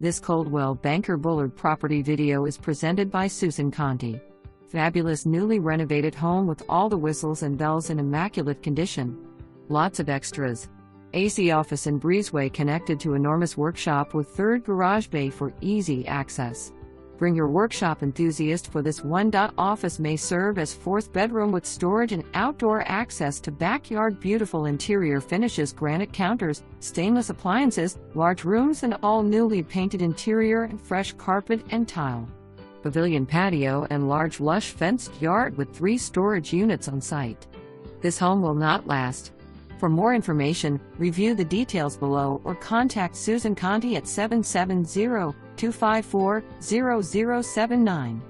This Coldwell Banker Bullard property video is presented by Susan Conti. Fabulous newly renovated home with all the whistles and bells in immaculate condition. Lots of extras. AC office and breezeway connected to enormous workshop with third garage bay for easy access. Bring your workshop enthusiast for this ONE.OFFICE may serve as fourth bedroom with storage and outdoor access to backyard. Beautiful interior finishes, granite counters, stainless appliances, large rooms and all newly painted interior and fresh carpet and tile. Pavilion patio and large lush fenced yard with 3 storage units on site. This home will not last. For more information, review the details below or contact Susan Conti at 770-254-0079.